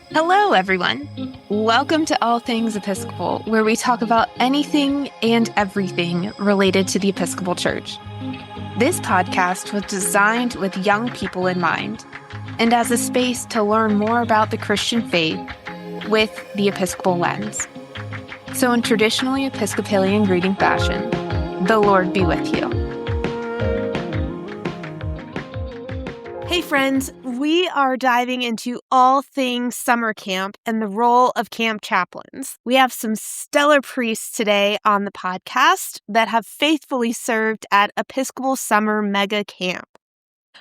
Hello, everyone. Welcome to All Things Episcopal, where we talk about anything and everything related to the Episcopal Church. This podcast was designed with young people in mind and as a space to learn more about the Christian faith with the Episcopal lens. So in traditionally Episcopalian greeting fashion, the Lord be with you. Hey friends, we are diving into All Things Summer Camp and the role of camp chaplains. We have some stellar priests today on the podcast that have faithfully served at Episcopal Summer Mega Camp.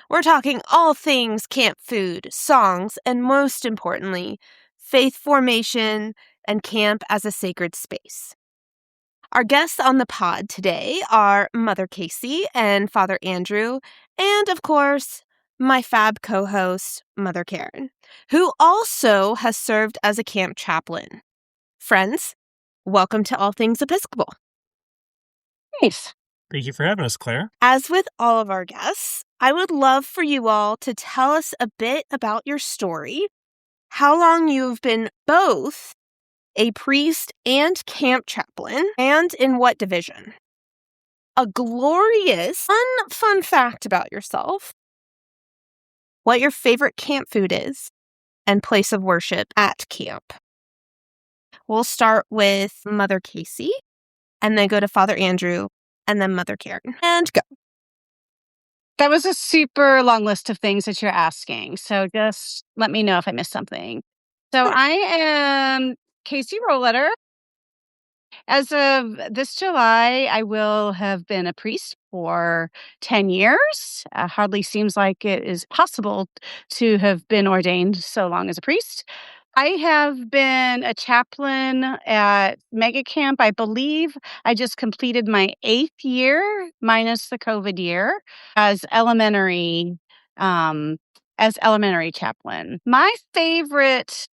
We're talking all things camp food, songs, and most importantly, faith formation and camp as a sacred space. Our guests on the pod today are Mother Casey and Father Andrew, and of course, my fab co-host, Mother Karen, who also has served as a camp chaplain. Friends, welcome to All Things Episcopal. Nice. Thank you for having us, Claire. As with all of our guests, I would love for you all to tell us a bit about your story, how long you've been both a priest and camp chaplain, and in what division. A glorious, fun fact about yourself, what your favorite camp food is, and place of worship at camp. We'll start with Mother Casey, and then go to Father Andrew, and then Mother Karen. And go. That was a super long list of things that you're asking, so just let me know if I missed something. So I am Casey Roletter. As of this July, I will have been a priest for 10 years. Hardly seems like it is possible to have been ordained so long as a priest. I have been a chaplain at Mega Camp. I believe I just completed my 8th year, minus the COVID year, as elementary chaplain. My favorite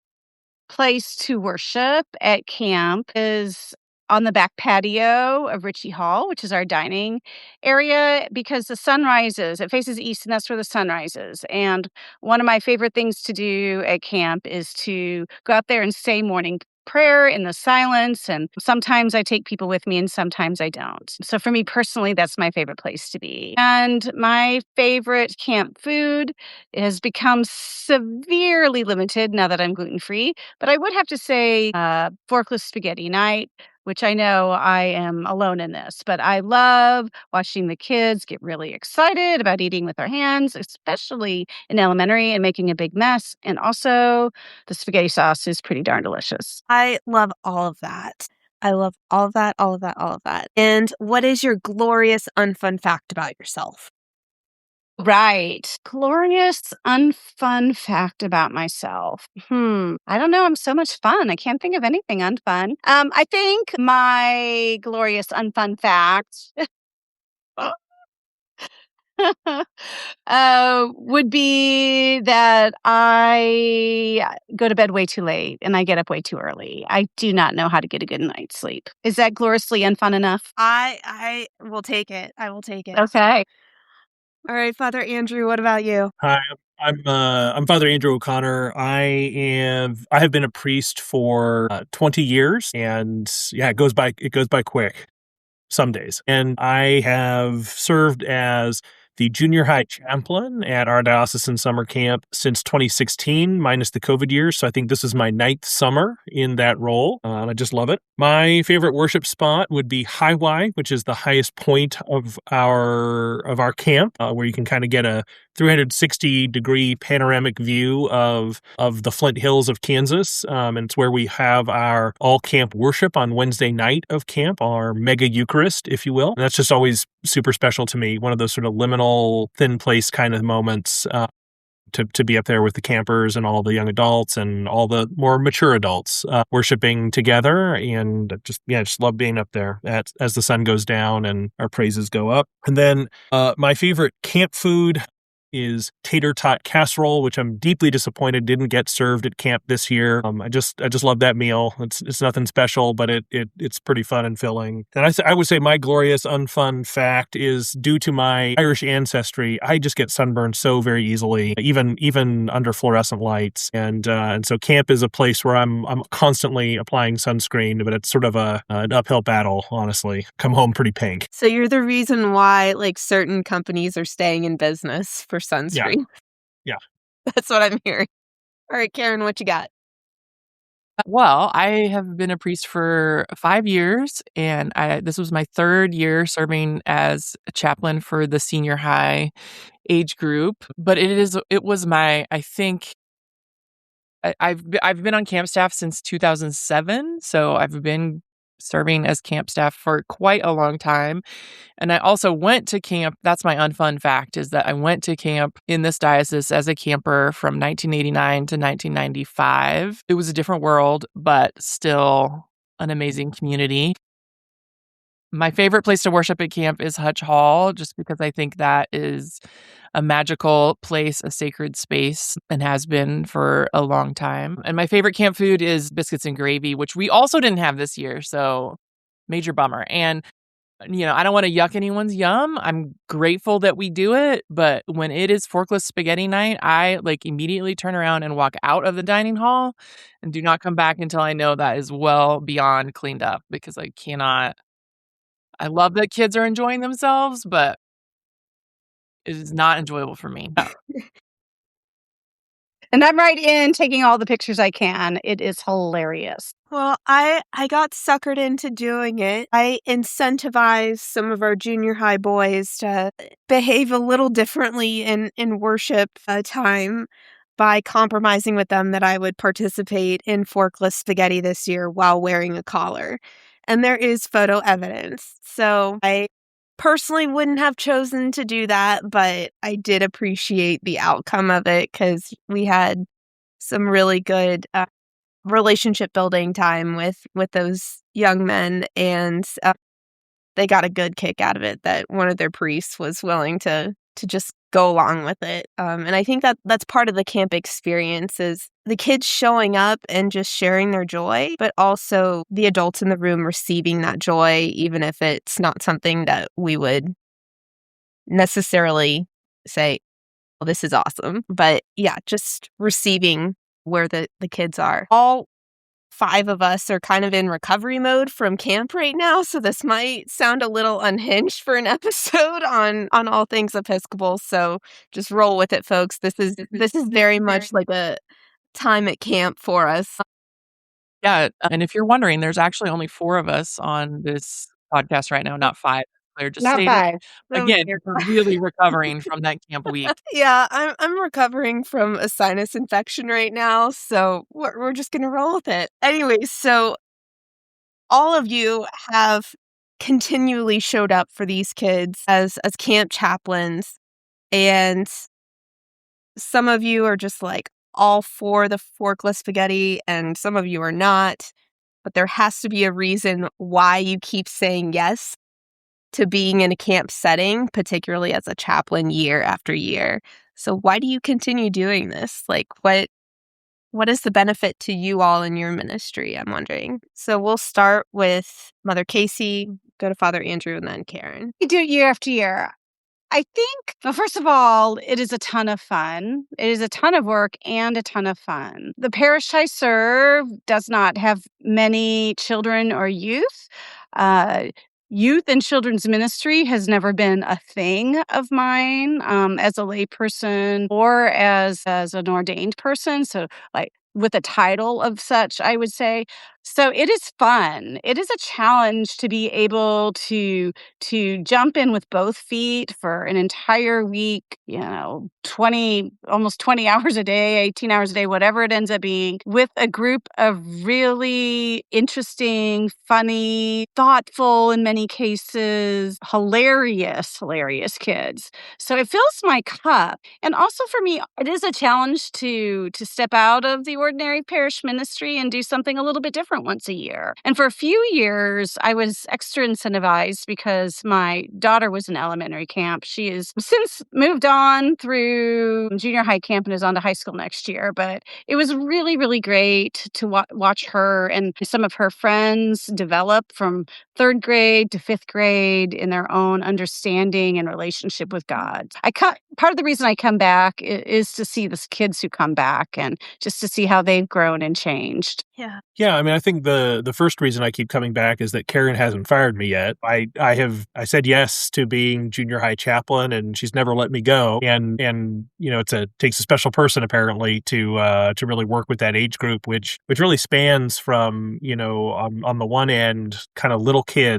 place to worship at camp is on the back patio of Ritchie Hall, which is our dining area, because the sun rises. It faces east, and that's where the sun rises. And one of my favorite things to do at camp is to go out there and say morning prayer in the silence. And sometimes I take people with me and sometimes I don't. So for me personally, that's my favorite place to be. And my favorite camp food has become severely limited now that I'm gluten-free. But I would have to say forkless spaghetti night, which I know I am alone in this, but I love watching the kids get really excited about eating with their hands, especially in elementary, and making a big mess. And also, the spaghetti sauce is pretty darn delicious. I love all of that. I love all of that, all of that, all of that. And what is your glorious, unfun fact about yourself? Right. Glorious, unfun fact about myself. I don't know. I'm so much fun. I can't think of anything unfun. I think my glorious, unfun fact would be that I go to bed way too late and I get up way too early. I do not know how to get a good night's sleep. Is that gloriously unfun enough? I will take it. I will take it. Okay. All right, Father Andrew, what about you? Hi, I'm Father Andrew O'Connor. I have been a priest for 20 years, and yeah, it goes by quick some days. And I have served as the junior high chaplain at our diocesan summer camp since 2016, minus the COVID year. So I think this is my 9th summer in that role. And I just love it. My favorite worship spot would be High Y, which is the highest point of our camp, where you can kind of get a 360-degree panoramic view of the Flint Hills of Kansas. And it's where we have our all-camp worship on Wednesday night of camp, our mega Eucharist, if you will. And that's just always super special to me, one of those sort of liminal, thin place kind of moments to be up there with the campers and all the young adults and all the more mature adults worshiping together. And just love being up there as the sun goes down and our praises go up. And then my favorite camp food, is tater tot casserole, which I'm deeply disappointed didn't get served at camp this year. I just love that meal. It's nothing special, but it's pretty fun and filling. And I would say my glorious unfun fact is due to my Irish ancestry, I just get sunburned so very easily, even under fluorescent lights. And so camp is a place where I'm constantly applying sunscreen, but it's sort of an uphill battle, honestly. Come home pretty pink. So you're the reason why like certain companies are staying in business for sunscreen. Yeah. That's what I'm hearing. All right, Karen, what you got? Well, I have been a priest for 5 years, and this was my 3rd year serving as a chaplain for the senior high age group. But it was my, I think, I've been on camp staff since 2007, so I've been serving as camp staff for quite a long time. And I also went to camp. That's my unfun fact, is that I went to camp in this diocese as a camper from 1989 to 1995. It was a different world, but still an amazing community. My favorite place to worship at camp is Hutch Hall, just because I think that is a magical place, a sacred space, and has been for a long time. And my favorite camp food is biscuits and gravy, which we also didn't have this year, so major bummer. And I don't want to yuck anyone's yum. I'm grateful that we do it, but when it is forkless spaghetti night, I immediately turn around and walk out of the dining hall and do not come back until I know that is well beyond cleaned up, because I cannot. I love that kids are enjoying themselves, but it is not enjoyable for me. No. And I'm right in taking all the pictures I can. It is hilarious. Well, I got suckered into doing it. I incentivized some of our junior high boys to behave a little differently in worship time by compromising with them that I would participate in forkless spaghetti this year while wearing a collar. And there is photo evidence. So I personally wouldn't have chosen to do that, but I did appreciate the outcome of it because we had some really good relationship building time with those young men, and they got a good kick out of it that one of their priests was willing to just go along with it. And I think that's part of the camp experience, is the kids showing up and just sharing their joy, but also the adults in the room receiving that joy, even if it's not something that we would necessarily say, well, this is awesome. But yeah, just receiving where the kids are. All 5 of us are kind of in recovery mode from camp right now, so this might sound a little unhinged for an episode on All Things Episcopal. So just roll with it, folks. This is very much like a time at camp for us. Yeah, and if you're wondering, there's actually only 4 of us on this podcast right now, not 5. Claire just Not stated. 5. Again, we're really recovering from that camp week. Yeah, I'm recovering from a sinus infection right now, so we're just gonna roll with it. Anyways, so all of you have continually showed up for these kids as camp chaplains, and some of you are just all for the forkless spaghetti, and some of you are not. But there has to be a reason why you keep saying yes to being in a camp setting, particularly as a chaplain year after year. So why do you continue doing this? What is the benefit to you all in your ministry, I'm wondering? So we'll start with Mother Casey, go to Father Andrew, and then Karen. We do it year after year. I think, well, first of all, it is a ton of fun. It is a ton of work and a ton of fun. The parish I serve does not have many children or youth. Youth and children's ministry has never been a thing of mine as a layperson or as an ordained person. So with a title of such, I would say. So it is fun. It is a challenge to be able to jump in with both feet for an entire week, 20, almost 20 hours a day, 18 hours a day, whatever it ends up being, with a group of really interesting, funny, thoughtful, in many cases, hilarious kids. So it fills my cup. And also for me, it is a challenge to step out of the ordinary parish ministry and do something a little bit different. different once a year. And for a few years, I was extra incentivized because my daughter was in elementary camp. She has since moved on through junior high camp and is on to high school next year. But it was really, really great to watch her and some of her friends develop from third grade to fifth grade in their own understanding and relationship with God. Part of the reason I come back is to see the kids who come back and just to see how they've grown and changed. Yeah, I mean, I think the first reason I keep coming back is that Karen hasn't fired me yet. I said yes to being junior high chaplain, and she's never let me go. And takes a special person apparently to really work with that age group, which really spans from on the one end kind of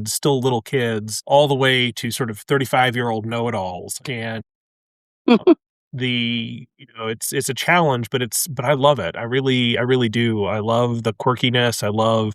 still little kids, all the way to sort of 35-year-old know-it-alls. And it's a challenge, but I love it. I really do. I love the quirkiness. I love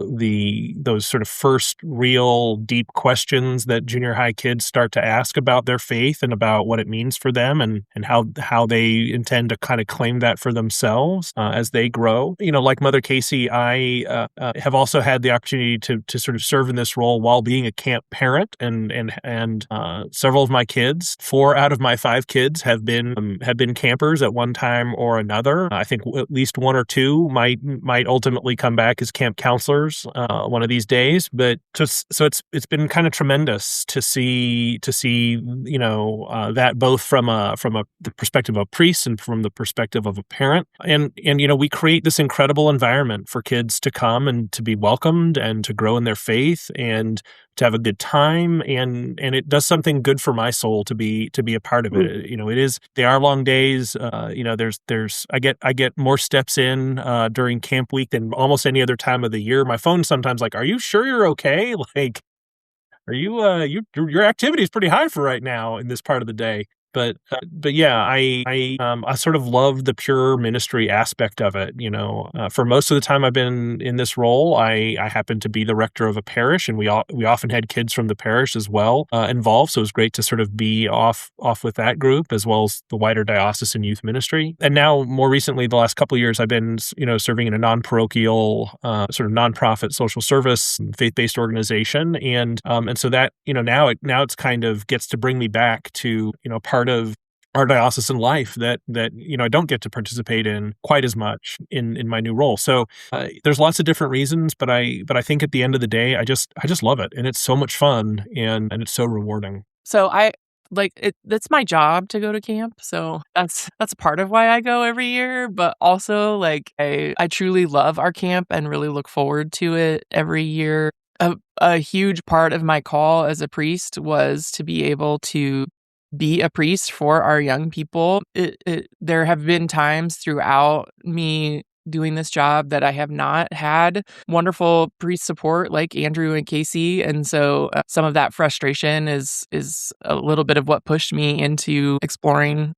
those sort of first real deep questions that junior high kids start to ask about their faith and about what it means for them and how they intend to kind of claim that for themselves as they grow. Like Mother Casey, I have also had the opportunity to sort of serve in this role while being a camp parent, and several of my kids, 4 out of my 5 kids have been campers at one time or another. I think at least 1 or 2 might ultimately come back as camp counselors one of these days. But it's been kind of tremendous to see that both from the perspective of a priest and from the perspective of a parent. And we create this incredible environment for kids to come and to be welcomed and to grow in their faith and to have a good time, and it does something good for my soul to be a part of it. They are long days. I get more steps in during camp week than almost any other time of the year. My phone's sometimes like, "Are you sure you're okay? Like, are you your activity is pretty high for right now in this part of the day." But yeah, I sort of love the pure ministry aspect of it. For most of the time I've been in this role, I happen to be the rector of a parish, and we often had kids from the parish as well involved. So it was great to sort of be off with that group as well as the wider diocesan youth ministry. And now, more recently, the last couple of years, I've been serving in a non-parochial sort of nonprofit social service faith-based organization, and so that now it's kind of gets to bring me back to part of our diocesan life that I don't get to participate in quite as much in my new role. So there's lots of different reasons, but I think at the end of the day, I just love it, and it's so much fun and it's so rewarding. So that's my job to go to camp. So that's part of why I go every year. But also, I truly love our camp and really look forward to it every year. A huge part of my call as a priest was to be able to be a priest for our young people. There have been times throughout me doing this job that I have not had wonderful priest support like Andrew and Casey, and so some of that frustration is a little bit of what pushed me into exploring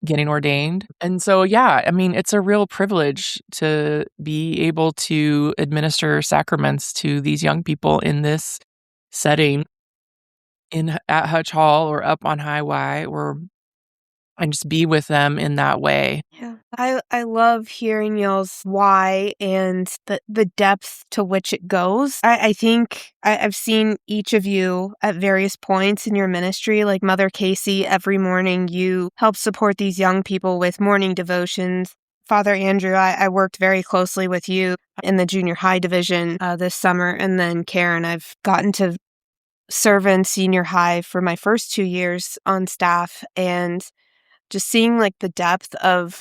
getting ordained. And so, yeah, I mean, it's a real privilege to be able to administer sacraments to these young people in this setting at Hutch Hall or up on High Y, and just be with them in that way. Yeah. I love hearing y'all's why and the depth to which it goes. I think I've seen each of you at various points in your ministry, like Mother Casey, every morning you help support these young people with morning devotions. Father Andrew, I worked very closely with you in the junior high division this summer. And then Karen, I've gotten to serve in senior high for my first 2 years on staff, and just seeing the depth of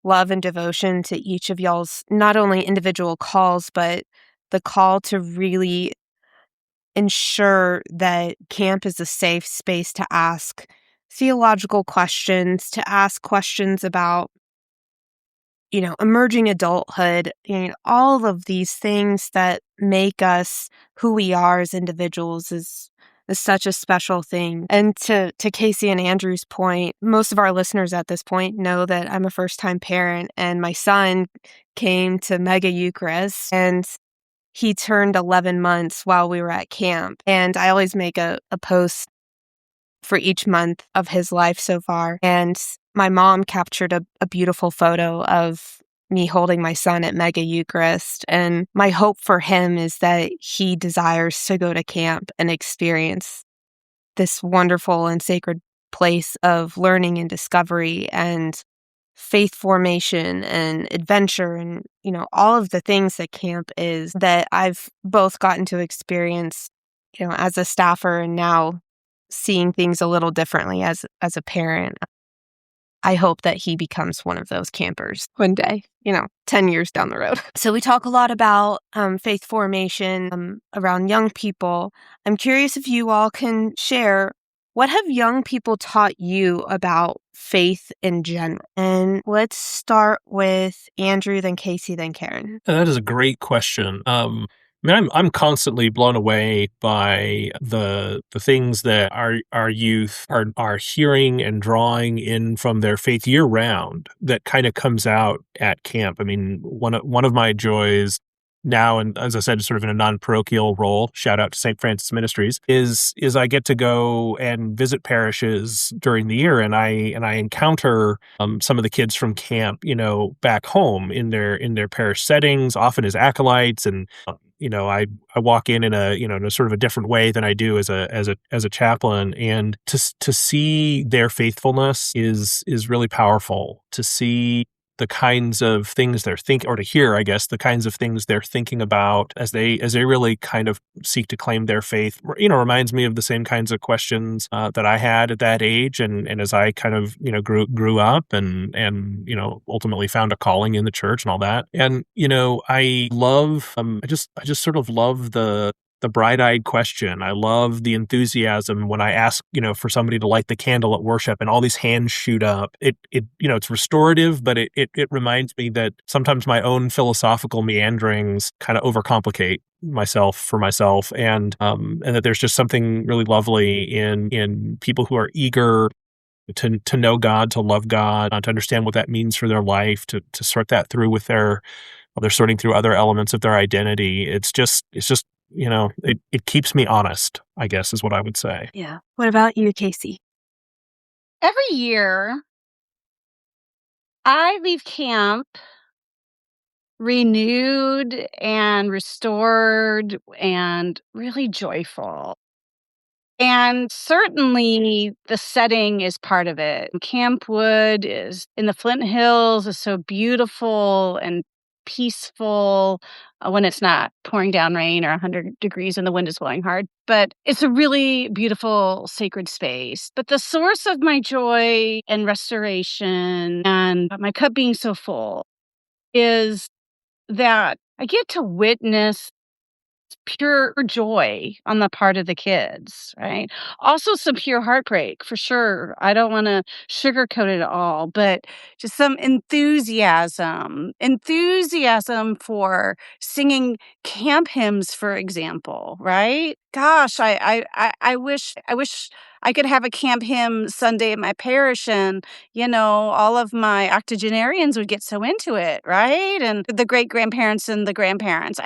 love and devotion to each of y'all's not only individual calls, but the call to really ensure that camp is a safe space to ask theological questions, to ask questions about emerging adulthood, all of these things that make us who we are as individuals is such a special thing. And to Casey and Andrew's point, most of our listeners at this point know that I'm a first-time parent, and my son came to Mega Eucharist, and he turned 11 months while we were at camp. And I always make a post for each month of his life so far. And my mom captured a beautiful photo of me holding my son at Mega Eucharist. And my hope for him is that he desires to go to camp and experience this wonderful and sacred place of learning and discovery and faith formation and adventure and, all of the things that camp is that I've both gotten to experience, as a staffer and now seeing things a little differently as a parent. I hope that he becomes one of those campers one day, 10 years down the road. So we talk a lot about faith formation around young people. I'm curious if you all can share, what have young people taught you about faith in general? And let's start with Andrew, then Casey, then Karen. That is a great question. I'm constantly blown away by the things that our youth are hearing and drawing in from their faith year round that kind of comes out at camp. I mean, one of my joys now, and as I said, sort of in a non-parochial role, shout out to St. Francis Ministries, is I get to go and visit parishes during the year, and I encounter some of the kids from camp, back home in their parish settings, often as acolytes, and I walk in a sort of a different way than I do as a chaplain, and to see their faithfulness is really powerful. To see the kinds of things they're thinking, or to hear, I guess, the kinds of things they're thinking about as they really kind of seek to claim their faith, reminds me of the same kinds of questions that I had at that age, and as I kind of grew up and ultimately found a calling in the church and all that. And I love I just sort of love the bright-eyed question. I love the enthusiasm when I ask, for somebody to light the candle at worship and all these hands shoot up. It's restorative, but it reminds me that sometimes my own philosophical meanderings kind of overcomplicate myself, and that there's just something really lovely in people who are eager to know God, to love God, to understand what that means for their life, to sort that through with they're sorting through other elements of their identity. It's just it keeps me honest, I guess, is what I would say. Yeah. What about you, Casey? Every year, I leave camp renewed and restored and really joyful. And certainly the setting is part of it. Camp Wood is in the Flint Hills, is so beautiful and peaceful when it's not pouring down rain or 100 degrees and the wind is blowing hard. But it's a really beautiful, sacred space. But the source of my joy and restoration and my cup being so full is that I get to witness pure joy on the part of the kids, right? Also some pure heartbreak, for sure. I don't want to sugarcoat it all, but just some enthusiasm for singing camp hymns, for example, right? Gosh, I wish I could have a camp hymn Sunday at my parish, and all of my octogenarians would get so into it, right? And the great grandparents and the grandparents.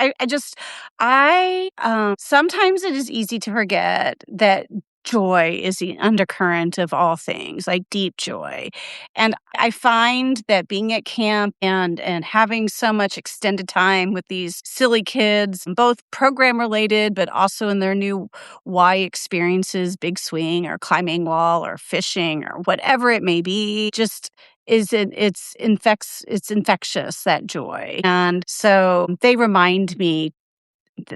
I sometimes it is easy to forget that joy is the undercurrent of all things, like deep joy. And I find that being at camp and having so much extended time with these silly kids, both program related, but also in their new Y experiences, big swing or climbing wall or fishing or whatever it may be, just it's infectious, that joy. And so they remind me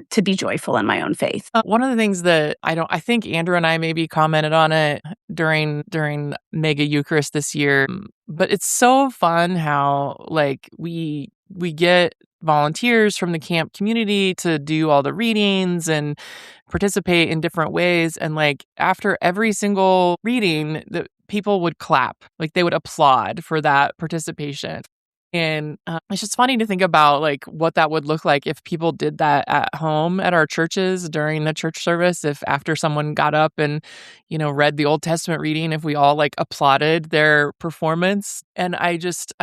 to be joyful in my own faith. One of the things that I think Andrew and I maybe commented on it during Mega Eucharist this year, but it's so fun how we get volunteers from the camp community to do all the readings and participate in different ways. And after every single reading, the people would clap, they would applaud for that participation. And it's just funny to think about what that would look like if people did that at home at our churches during the church service. If after someone got up and, read the Old Testament reading, if we all applauded their performance. And I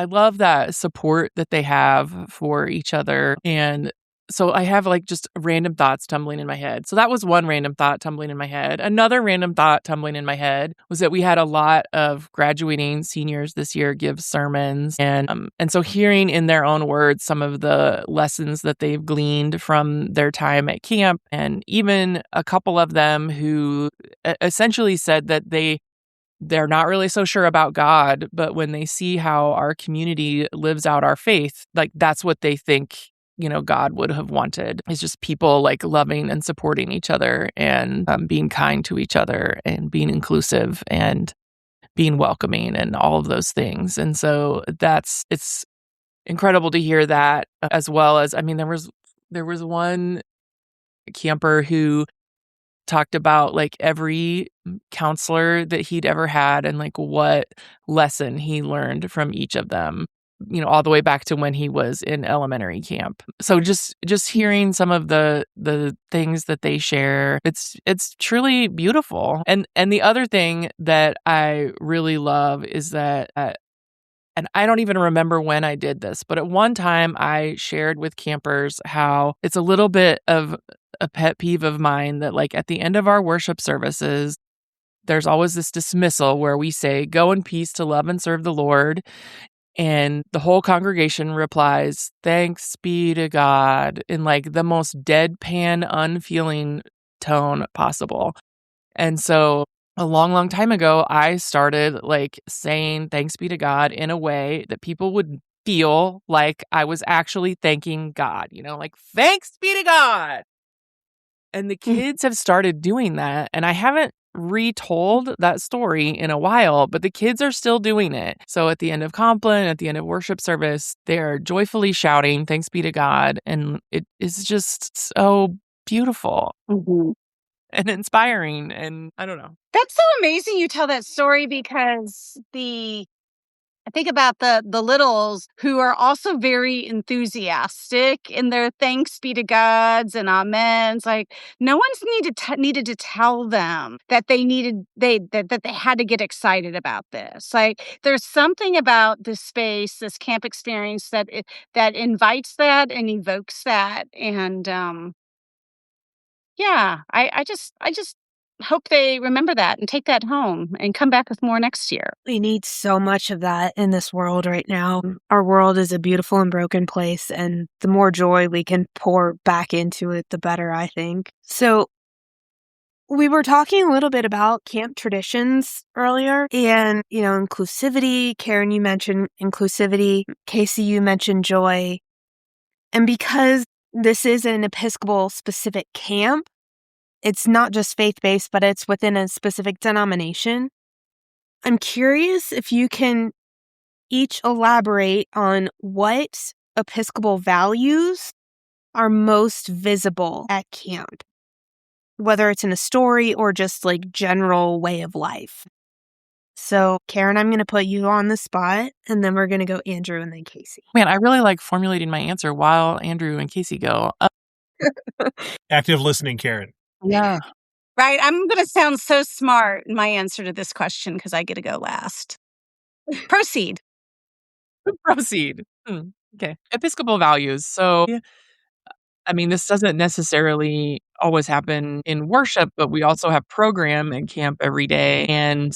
love that support that they have for each other. And so I have like just random thoughts tumbling in my head. So that was one random thought tumbling in my head. Another random thought tumbling in my head was that we had a lot of graduating seniors this year give sermons, and so hearing in their own words some of the lessons that they've gleaned from their time at camp, and even a couple of them who essentially said that they're not really so sure about God, but when they see how our community lives out our faith, like that's what they think, God would have wanted, is just people like loving and supporting each other and being kind to each other and being inclusive and being welcoming and all of those things. And so it's incredible to hear that, as well as, there was one camper who talked about like every counselor that he'd ever had and like what lesson he learned from each of them, all the way back to when he was in elementary camp. So just hearing some of the things that they share, it's truly beautiful. And the other thing that I really love is that and I don't even remember when I did this, but at one time I shared with campers how it's a little bit of a pet peeve of mine that like at the end of our worship services, there's always this dismissal where we say, "Go in peace to love and serve the Lord." And the whole congregation replies, "Thanks be to God," in like the most deadpan, unfeeling tone possible. And so a long, long time ago, I started like saying thanks be to God in a way that people would feel like I was actually thanking God, like thanks be to God. And the kids have started doing that. And I haven't retold that story in a while, but the kids are still doing it. So at the end of Compline, at the end of worship service, they're joyfully shouting thanks be to God. And it is just so beautiful. And inspiring, and I don't know. That's so amazing you tell that story, because I think about the littles who are also very enthusiastic in their thanks be to Gods and amens. Like no one's needed to tell them that that they had to get excited about this. Like there's something about this space, this camp experience that invites that and evokes that, and yeah, I just hope they remember that and take that home and come back with more next year. We need so much of that in this world right now. Our world is a beautiful and broken place, and the more joy we can pour back into it, the better, I think. So we were talking a little bit about camp traditions earlier and, inclusivity. Karen, you mentioned inclusivity. Casey, you mentioned joy. And because this is an Episcopal specific camp, it's not just faith-based, but it's within a specific denomination. I'm curious if you can each elaborate on what Episcopal values are most visible at camp, whether it's in a story or just like general way of life. So, Karen, I'm going to put you on the spot, and then we're going to go Andrew and then Casey. Man, I really like formulating my answer while Andrew and Casey go. Active listening, Karen. Yeah. Right. I'm going to sound so smart in my answer to this question because I get to go last. Proceed. Proceed. Okay. Episcopal values. So, this doesn't necessarily always happen in worship, but we also have program in camp every day. And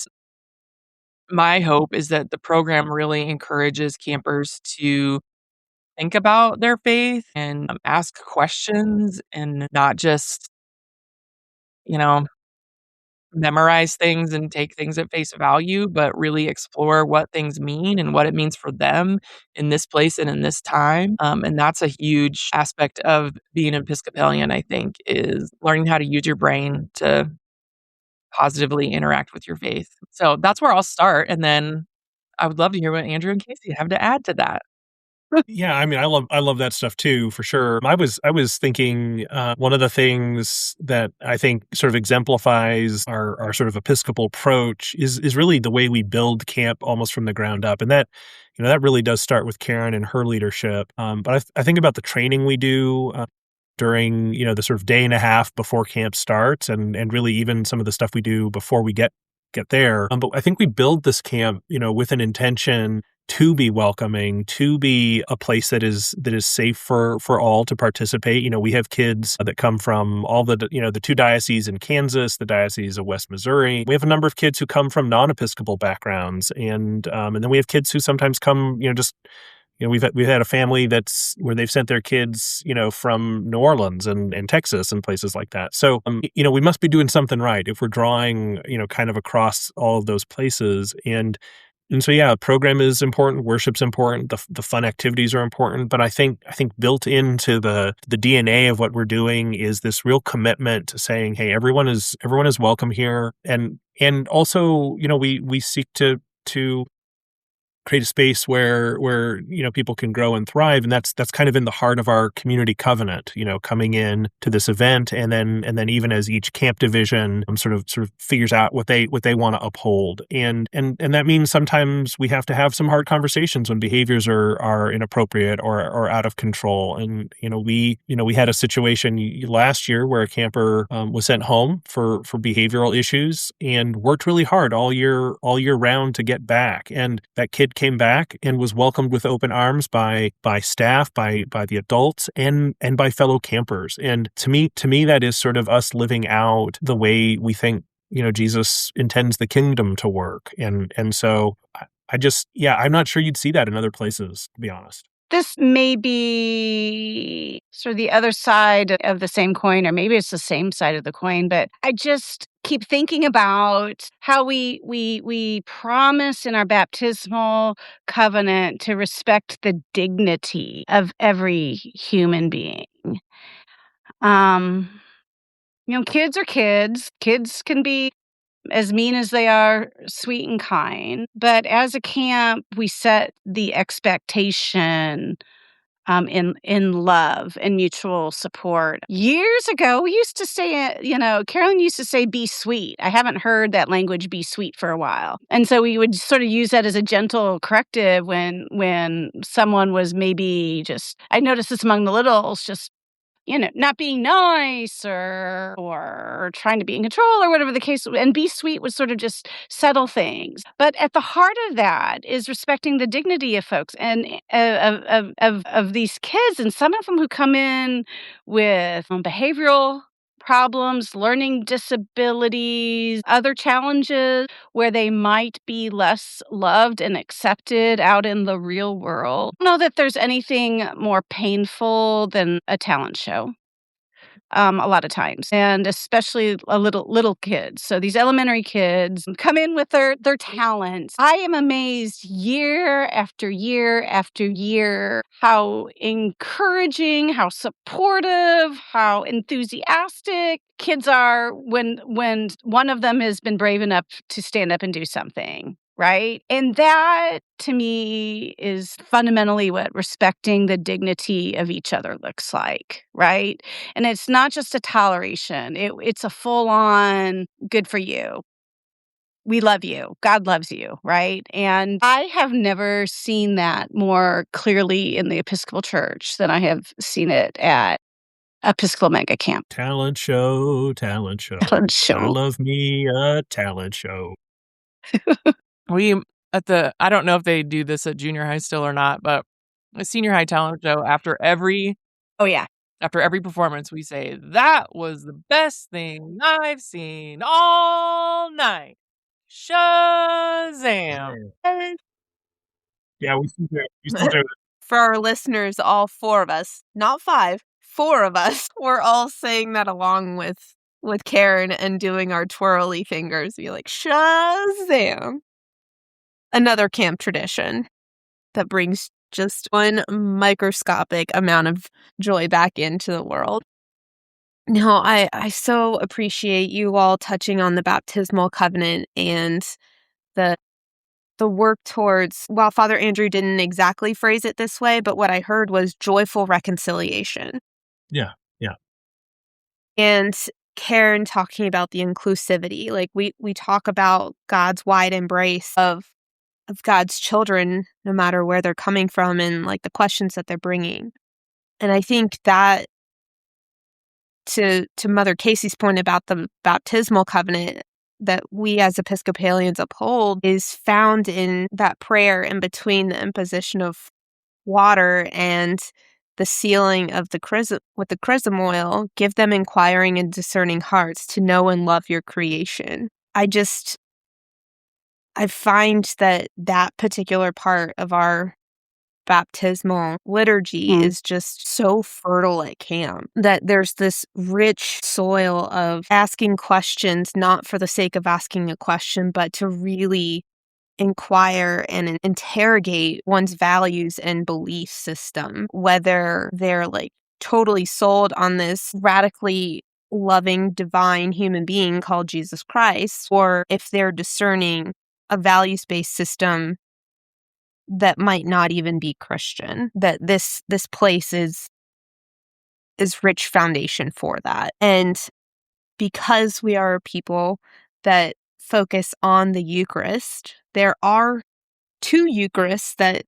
my hope is that the program really encourages campers to think about their faith and ask questions and not just, memorize things and take things at face value, but really explore what things mean and what it means for them in this place and in this time. And that's a huge aspect of being an Episcopalian, I think, is learning how to use your brain to positively interact with your faith. So that's where I'll start. And then I would love to hear what Andrew and Casey have to add to that. Yeah, I love that stuff too, for sure. I was thinking one of the things that I think sort of exemplifies our sort of Episcopal approach is really the way we build camp almost from the ground up, and that that really does start with Karen and her leadership. But I think about the training we do during the sort of day and a half before camp starts, and really even some of the stuff we do before we get there. But I think we build this camp with an intention to be welcoming, to be a place that is safe for all to participate. You know, we have kids that come from all the, you know, the 2 dioceses in Kansas, the Diocese of West Missouri. We have a number of kids who come from non-Episcopal backgrounds, and then we have kids who sometimes come, you know, just, you know, we've had a family that's where they've sent their kids, you know, from New Orleans and Texas and places like that. So, you know, we must be doing something right if we're drawing, you know, kind of across all of those places. And so, yeah, program is important, worship's important, the fun activities are important, but I think built into the DNA of what we're doing is this real commitment to saying, hey, everyone is welcome here, and also, you know, we seek to create a space where you know, people can grow and thrive, and that's kind of in the heart of our community covenant, you know, coming in to this event, and then even as each camp division sort of figures out what they want to uphold, and that means sometimes we have to have some hard conversations when behaviors are inappropriate or out of control. And we had a situation last year where a camper was sent home for behavioral issues and worked really hard all year round to get back, and that kid came back and was welcomed with open arms by staff, by the adults, and by fellow campers. And to me, that is sort of us living out the way we think, you know, Jesus intends the kingdom to work. And so I'm not sure you'd see that in other places, to be honest. This may be sort of the other side of the same coin, or maybe it's the same side of the coin, but I just keep thinking about how we promise in our baptismal covenant to respect the dignity of every human being. You know, kids are kids. Kids can be as mean as they are sweet and kind. But as a camp, we set the expectation in love and mutual support. Years ago, we used to say, you know, Carolyn used to say, be sweet. I haven't heard that language, be sweet, for a while. And so we would sort of use that as a gentle corrective when someone was maybe just, I noticed this among the littles, just, you know, not being nice or trying to be in control or whatever the case. And be sweet was sort of just settle things. But at the heart of that is respecting the dignity of folks and of these kids, and some of them who come in with behavioral problems, learning disabilities, other challenges where they might be less loved and accepted out in the real world. I don't know that there's anything more painful than a talent show. A lot of times, and especially little kids. So these elementary kids come in with their talents. I am amazed year after year after year how encouraging, how supportive, how enthusiastic kids are when one of them has been brave enough to stand up and do something. Right? And that, to me, is fundamentally what respecting the dignity of each other looks like, right? And it's not just a toleration. It's a full-on, good for you. We love you. God loves you, right? And I have never seen that more clearly in the Episcopal Church than I have seen it at Episcopal Mega Camp. Talent show. Talent show. I love me a talent show. I don't know if they do this at junior high still or not, but a senior high talent show, after every performance, we say, that was the best thing I've seen all night. Shazam. Yeah, we still do it. For our listeners, all 4 of us, not 5, 4 of us, we're all saying that along with Karen and doing our twirly fingers. Be like, Shazam. Another camp tradition that brings just one microscopic amount of joy back into the world. Now, I so appreciate you all touching on the baptismal covenant and the work towards, while Father Andrew didn't exactly phrase it this way, but what I heard was joyful reconciliation. Yeah. And Karen talking about the inclusivity. Like we talk about God's wide embrace of God's children, no matter where they're coming from and like the questions that they're bringing. And I think that to Mother Casey's point about the baptismal covenant, that we as Episcopalians uphold is found in that prayer in between the imposition of water and the sealing of the chrism with the chrism oil. Give them inquiring and discerning hearts to know and love your creation. I find that particular part of our baptismal liturgy is just so fertile at camp, that there's this rich soil of asking questions, not for the sake of asking a question, but to really inquire and interrogate one's values and belief system, whether they're like totally sold on this radically loving divine human being called Jesus Christ, or if they're discerning a values-based system that might not even be Christian. That this place is rich foundation for that. And because we are a people that focus on the Eucharist, there are 2 Eucharists that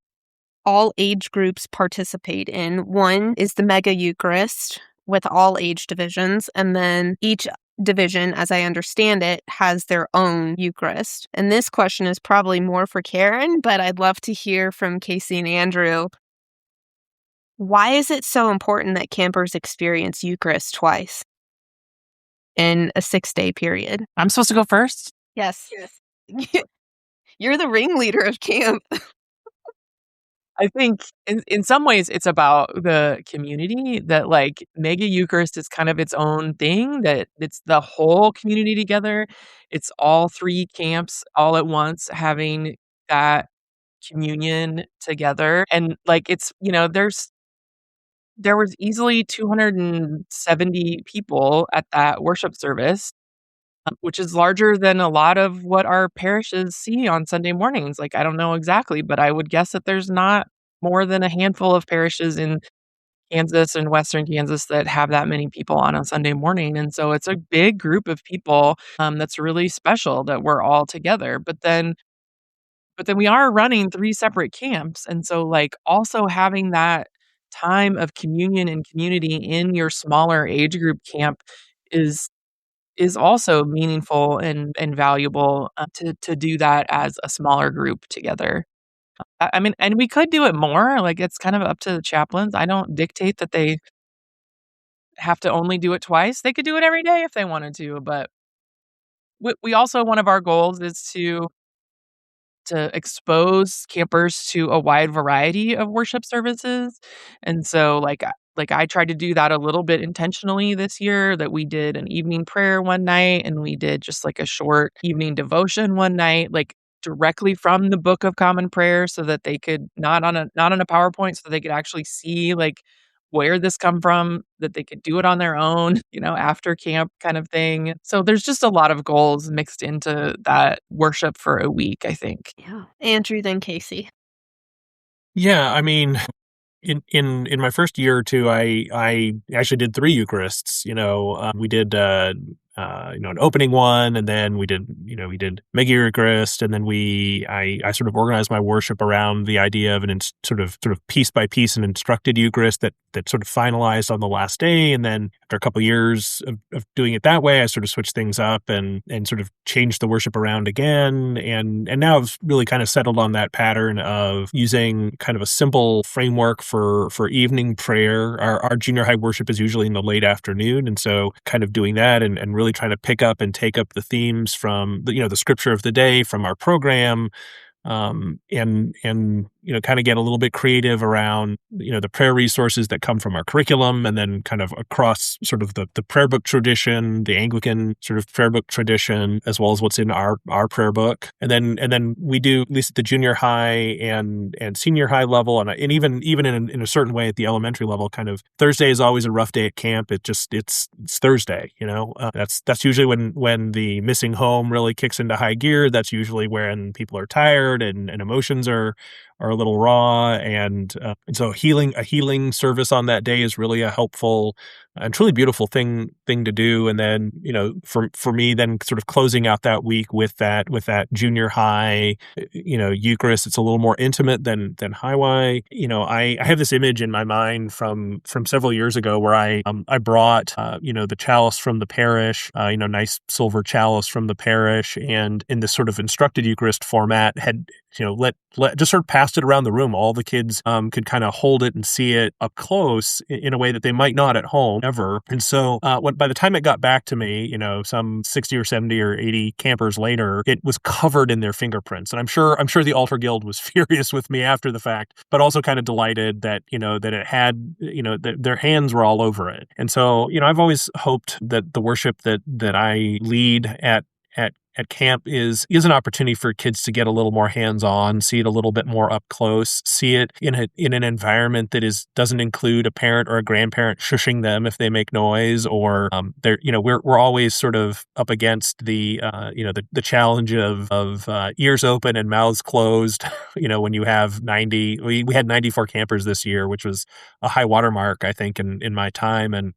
all age groups participate in. One is the Mega Eucharist with all age divisions, and then each division, as I understand it, has their own Eucharist. And this question is probably more for Karen, but I'd love to hear from Casey and Andrew. Why is it so important that campers experience Eucharist twice in a 6-day period? I'm supposed to go first? Yes. You're the ringleader of camp. I think in some ways it's about the community, that like Mega Eucharist is kind of its own thing, that it's the whole community together. It's all 3 camps all at once having that communion together. And like it's, there was easily 270 people at that worship service, which is larger than a lot of what our parishes see on Sunday mornings. Like, I don't know exactly, but I would guess that there's not more than a handful of parishes in Kansas and Western Kansas that have that many people on a Sunday morning. And so it's a big group of people that's really special that we're all together. But then we are running 3 separate camps. And so like also having that time of communion and community in your smaller age group camp is also meaningful and valuable to do that as a smaller group together. I mean, and we could do it more. Like, it's kind of up to the chaplains. I don't dictate that they have to only do it twice. They could do it every day if they wanted to. But we also, one of our goals is to expose campers to a wide variety of worship services. And so like I tried to do that a little bit intentionally this year, that we did an evening prayer one night and we did just like a short evening devotion one night, like directly from the Book of Common Prayer, so that they could not on a PowerPoint, so they could actually see like where this come from, that they could do it on their own, after camp kind of thing. So there's just a lot of goals mixed into that worship for a week, I think. Yeah. Andrew, then Casey. Yeah, I mean, in my first year or two, I actually did 3 Eucharists. We did an opening one, and then we did Mega Eucharist, and then I sort of organized my worship around the idea of an sort of piece by piece an instructed Eucharist that sort of finalized on the last day. And then after a couple of years of doing it that way, I sort of switched things up and sort of changed the worship around again. And now I've really kind of settled on that pattern of using kind of a simple framework for evening prayer. Our junior high worship is usually in the late afternoon, and so kind of doing that and really trying to pick up and take up the themes from the scripture of the day from our program, and kind of get a little bit creative around the prayer resources that come from our curriculum, and then kind of across sort of the prayer book tradition, the Anglican sort of prayer book tradition, as well as what's in our prayer book. And then we do, at least at the junior high and senior high level, and even in a certain way at the elementary level, kind of Thursday is always a rough day at camp. It's Thursday, that's usually when the missing home really kicks into high gear. That's usually when people are tired and emotions are are a little raw, and so a healing service on that day is really a helpful and truly beautiful thing to do. And then, for me, then sort of closing out that week with that junior high, Eucharist. It's a little more intimate than high Y. I have this image in my mind from several years ago where I brought the chalice from the parish, nice silver chalice from the parish, and in this sort of instructed Eucharist format had just sort of passed it around the room. All the kids could kind of hold it and see it up close in a way that they might not at home ever. And so by the time it got back to me, some 60 or 70 or 80 campers later, it was covered in their fingerprints. And I'm sure the Altar Guild was furious with me after the fact, but also kind of delighted that that it had that their hands were all over it. And so I've always hoped that the worship that I lead at camp is an opportunity for kids to get a little more hands-on, see it a little bit more up close, see it in an environment that doesn't include a parent or a grandparent shushing them if they make noise, or we're always sort of up against the challenge of ears open and mouths closed. When you have 90, we had 94 campers this year, which was a high watermark, I think, in my time,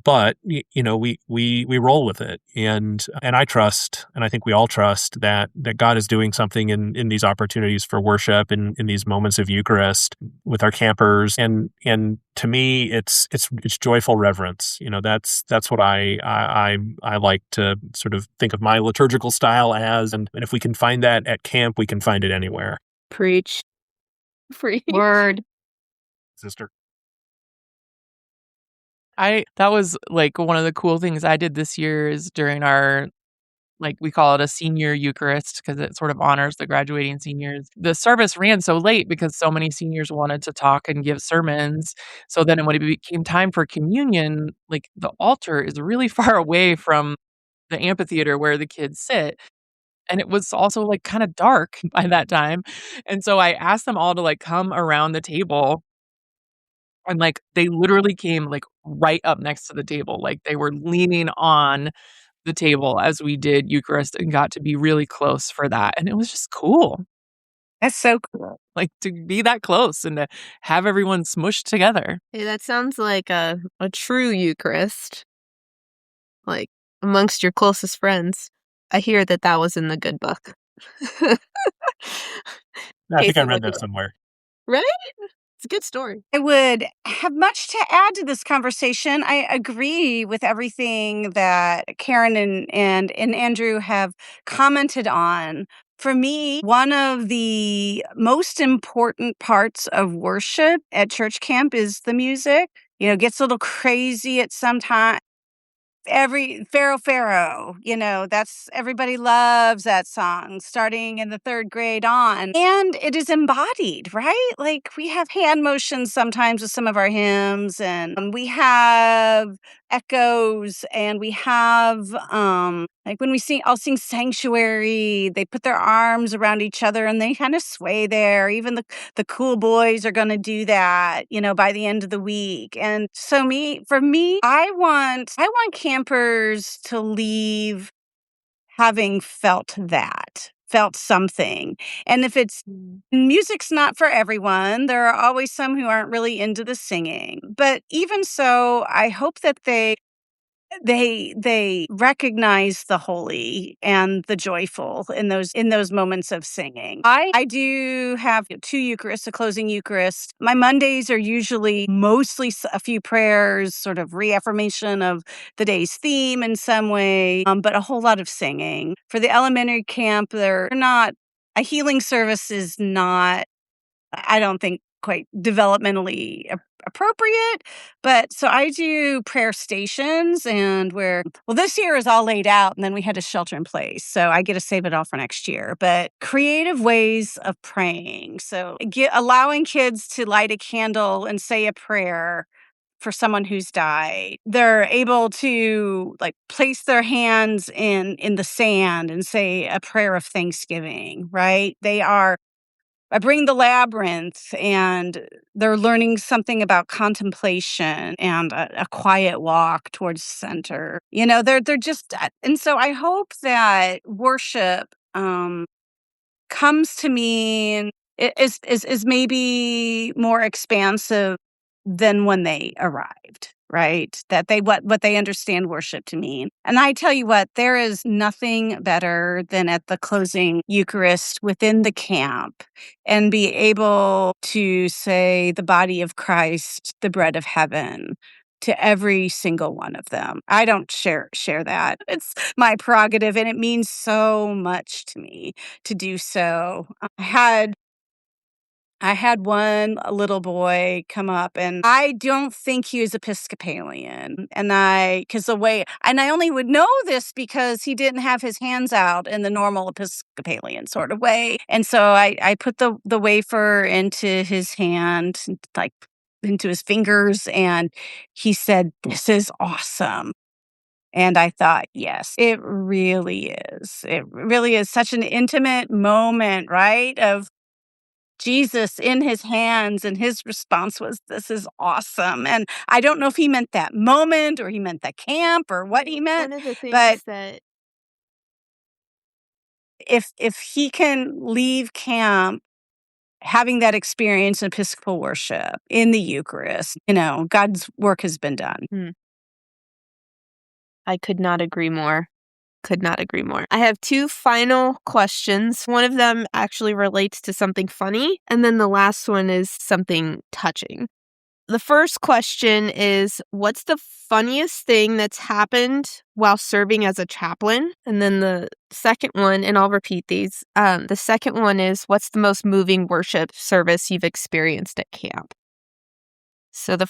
but we roll with it, and I trust, and I think we all trust that God is doing something in these opportunities for worship, in these moments of Eucharist with our campers, and to me it's joyful reverence. That's what I like to sort of think of my liturgical style as, and if we can find that at camp, we can find it anywhere. Preach. Free. Word. Sister. That was like one of the cool things I did this year is during our, like, we call it a senior Eucharist because it sort of honors the graduating seniors. The service ran so late because so many seniors wanted to talk and give sermons. So then when it became time for communion, like, the altar is really far away from the amphitheater where the kids sit. And it was also like kind of dark by that time. And so I asked them all to like come around the table. And, like, they literally came, like, right up next to the table. Like, they were leaning on the table as we did Eucharist and got to be really close for that. And it was just cool. That's so cool. Like, to be that close and to have everyone smushed together. Hey, that sounds like a true Eucharist, like amongst your closest friends. I hear that was in the good book. I think I read that somewhere. Right? It's a good story. I would have much to add to this conversation. I agree with everything that Karen and Andrew have commented on. For me, one of the most important parts of worship at church camp is the music. It gets a little crazy at some time. Every Pharaoh, that's everybody loves that song starting in the 3rd grade on. And it is embodied, right? Like, we have hand motions sometimes with some of our hymns, and we have echoes, and we have like when I'll sing Sanctuary, they put their arms around each other and they kind of sway there. Even the cool boys are going to do that, by the end of the week. And so for me, I want campers to leave having felt something. And if it's music's not for everyone, there are always some who aren't really into the singing. But even so, I hope that they recognize the holy and the joyful in those moments of singing. I do have 2 Eucharists, a closing Eucharist. My Mondays are usually mostly a few prayers, sort of reaffirmation of the day's theme in some way, but a whole lot of singing. For the elementary camp, a healing service is not, I don't think, quite developmentally appropriate, but so I do prayer stations, and this year is all laid out, and then we had to shelter in place, so I get to save it all for next year. But creative ways of praying, so allowing kids to light a candle and say a prayer for someone who's died. They're able to like place their hands in the sand and say a prayer of thanksgiving, right? I bring the labyrinth, and they're learning something about contemplation and a quiet walk towards center. They're just, and so I hope that worship comes to me is maybe more expansive than when they arrived, right? That they what they understand worship to mean. And I tell you what, there is nothing better than at the closing Eucharist within the camp and be able to say the body of Christ, the bread of heaven, to every single one of them. I don't share that. It's my prerogative, and it means so much to me to do so. I had one little boy come up, and I don't think he was Episcopalian. And I only would know this because he didn't have his hands out in the normal Episcopalian sort of way. And so I put the wafer into his hand, like into his fingers, and he said, "This is awesome." And I thought, yes, it really is. It really is such an intimate moment, right? Of Jesus in his hands, and his response was, "This is awesome." And I don't know if he meant that moment or he meant the camp or what he meant. One of the But things that if he can leave camp having that experience in Episcopal worship in the Eucharist, God's work has been done. I could not agree more. I have two final questions. One of them actually relates to something funny, and then the last one is something touching. The first question is, what's the funniest thing that's happened while serving as a chaplain? And then the second one, and I'll repeat these, the second one is, what's the most moving worship service you've experienced at camp? So the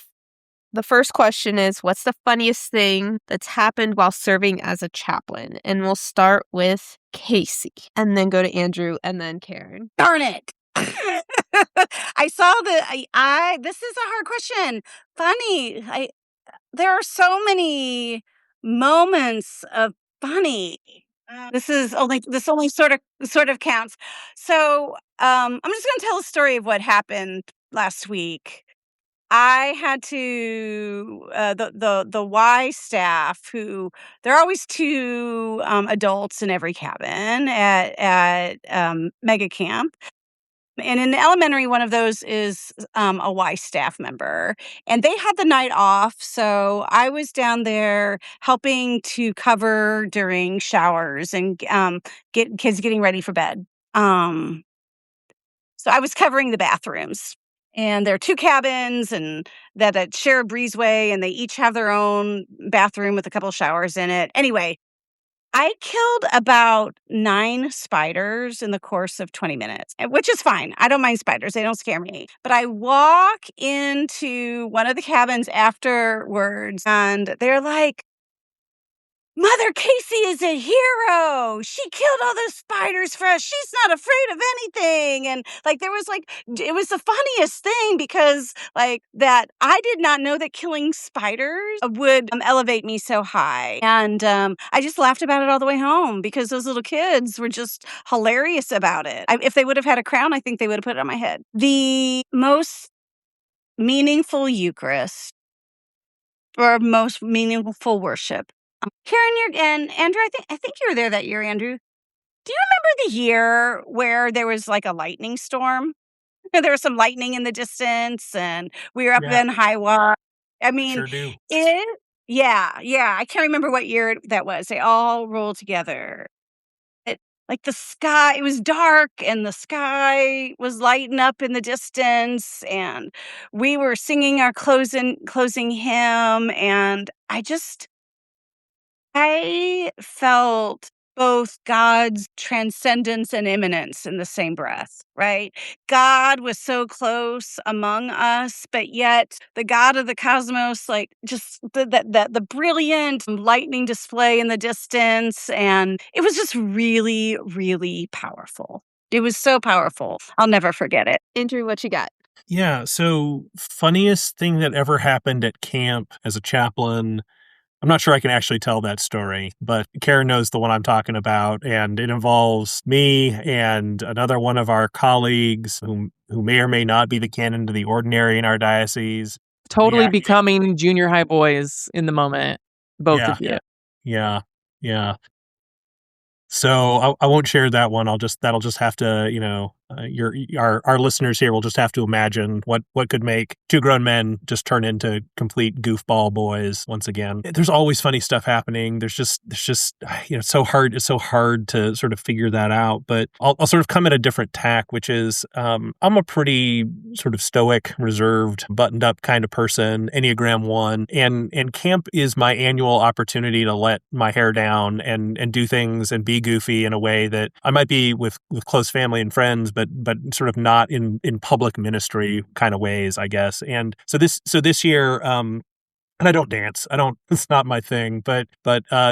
first question is, what's the funniest thing that's happened while serving as a chaplain? And we'll start with Casey, and then go to Andrew, and then Karen. Darn it. I saw this is a hard question. Funny. There are so many moments of funny. This only sort of counts. So, I'm just going to tell a story of what happened last week. I had to the Y staff, who there are always two adults in every cabin at Mega Camp. And in the elementary, one of those is a Y staff member. And they had the night off. So I was down there helping to cover during showers and get kids getting ready for bed. So I was covering the bathrooms. And there are two cabins and that share a breezeway, and they each have their own bathroom with a couple showers in it. Anyway, I killed about 9 spiders in the course of 20 minutes, which is fine. I don't mind spiders. They don't scare me. But I walk into one of the cabins afterwards, and they're like, "Mother Casey is a hero. She killed all those spiders for us. She's not afraid of anything." And it was the funniest thing, because that I did not know that killing spiders would elevate me so high. And I just laughed about it all the way home, because those little kids were just hilarious about it. If they would have had a crown, I think they would have put it on my head. The most meaningful Eucharist, or most meaningful worship. Karen, and Andrew, I think you were there that year, Andrew. Do you remember the year where there was like a lightning storm? There was some lightning in the distance, and we were up Yeah. in Highwa. I mean, Sure do. yeah. I can't remember what year that was. They all rolled together. The sky, it was dark, and the sky was lighting up in the distance, and we were singing our closing hymn, and I felt both God's transcendence and immanence in the same breath, right? God was so close among us, but yet the God of the cosmos, just the brilliant lightning display in the distance. And it was just really, really powerful. It was so powerful. I'll never forget it. Andrew, what you got? Yeah, so funniest thing that ever happened at camp as a chaplain. I'm not sure I can actually tell that story, but Karen knows the one I'm talking about, and it involves me and another one of our colleagues who may or may not be the canon to the ordinary in our diocese. Totally becoming junior high boys in the moment, both of you. Yeah. So I won't share that one. That'll just have to, our listeners here will just have to imagine what could make two grown men just turn into complete goofball boys once again. There's always funny stuff happening. There's just it's so hard to sort of figure that out. But I'll sort of come at a different tack, which is I'm a pretty sort of stoic, reserved, buttoned up kind of person, Enneagram 1, and camp is my annual opportunity to let my hair down and do things and be goofy in a way that I might be with close family and friends, but sort of not in public ministry kind of ways, I guess. And so this year, and I don't dance. It's not my thing. But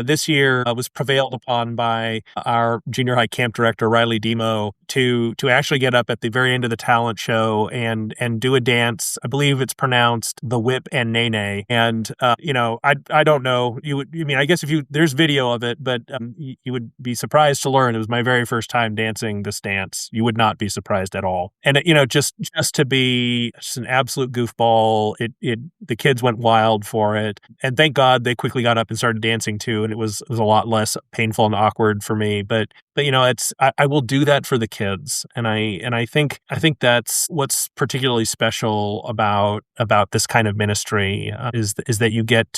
this year I was prevailed upon by our junior high camp director, Riley Demo, to actually get up at the very end of the talent show and do a dance. I believe it's pronounced the whip and nene. And, I don't know. I guess there's video of it, but you would be surprised to learn it was my very first time dancing this dance. You would not be surprised at all. And, just to be just an absolute goofball, the kids went wild for it. And thank God they quickly got up and started dancing too. And it was a lot less painful and awkward for me. But I will do that for the kids. And I think that's what's particularly special about this kind of ministry is that you get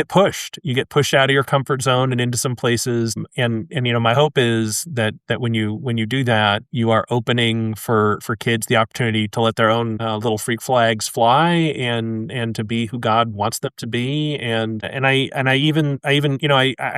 pushed. You get pushed out of your comfort zone and into some places. And my hope is that when you do that, you are opening for kids the opportunity to let their own little freak flags fly and to be who God wants them to be. And I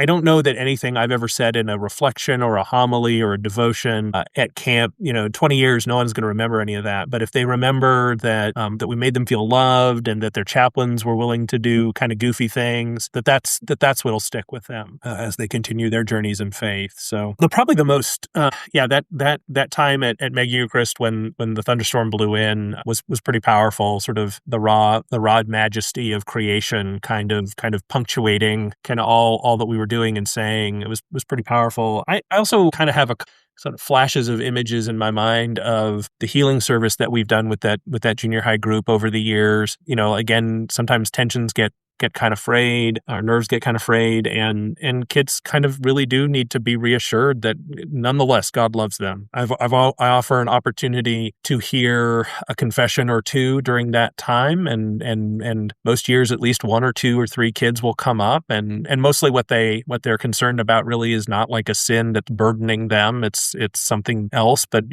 don't know that anything I've ever said in a reflection or a homily or a devotion at camp, 20 years, no one's going to remember any of that. But if they remember that we made them feel loved and that their chaplains were willing to do kind of goofy things, that's what'll stick with them as they continue their journeys in faith. So probably the most, that time at Mega Eucharist when the thunderstorm blew in was pretty powerful. Sort of the raw majesty of creation, kind of punctuating kind of all that we were doing and saying. It was pretty powerful. I also kind of have a sort of flashes of images in my mind of the healing service that we've done with that junior high group over the years. Again, sometimes tensions get kind of frayed, our nerves get kind of frayed, and kids kind of really do need to be reassured that nonetheless God loves them. I offer an opportunity to hear a confession or two during that time, and most years at least one or two or three kids will come up, and mostly what they're concerned about really is not like a sin that's burdening them. It's something else, but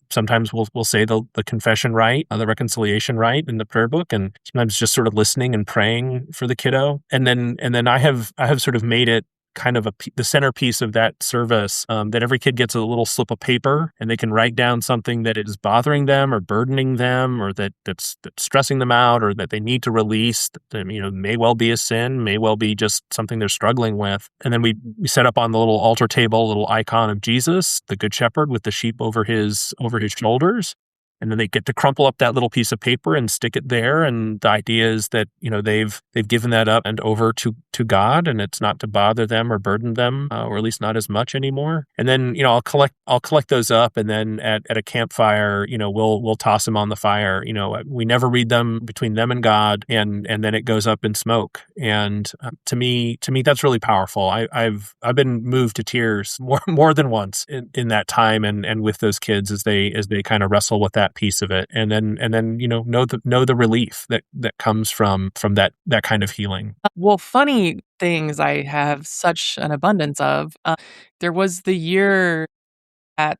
sometimes we'll say the confession right, the reconciliation right in the prayer book, and sometimes just sort of listening and praying for the kiddo. And then I have sort of made it kind of the centerpiece of that service, that every kid gets a little slip of paper and they can write down something that is bothering them or burdening them or that's stressing them out or that they need to release. That, may well be a sin, may well be just something they're struggling with. And then we set up on the little altar table a little icon of Jesus, the Good Shepherd, with the sheep over his shoulders. And then they get to crumple up that little piece of paper and stick it there. And the idea is that, they've given that up and over to God, and it's not to bother them or burden them, or at least not as much anymore. And then, I'll collect those up, and then at a campfire, we'll toss them on the fire. We never read them between them and God, and then it goes up in smoke. And to me, that's really powerful. I've been moved to tears more than once in that time, and with those kids as they kind of wrestle with that piece of it, and then know the relief that comes from that kind of healing. Well, funny things I have such an abundance of. There was the year at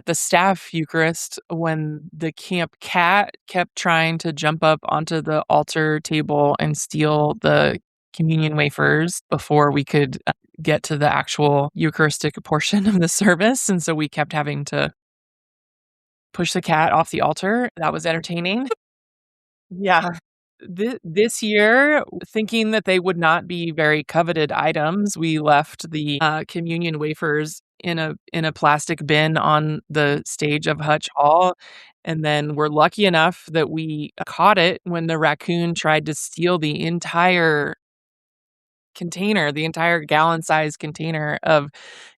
the staff Eucharist when the camp cat kept trying to jump up onto the altar table and steal the communion wafers before we could get to the actual Eucharistic portion of the service, and so we kept having to push the cat off the altar. That was entertaining. Yeah. This year, thinking that they would not be very coveted items, we left the communion wafers in a plastic bin on the stage of Hutch Hall. And then we're lucky enough that we caught it when the raccoon tried to steal the entire container, the entire gallon-sized container of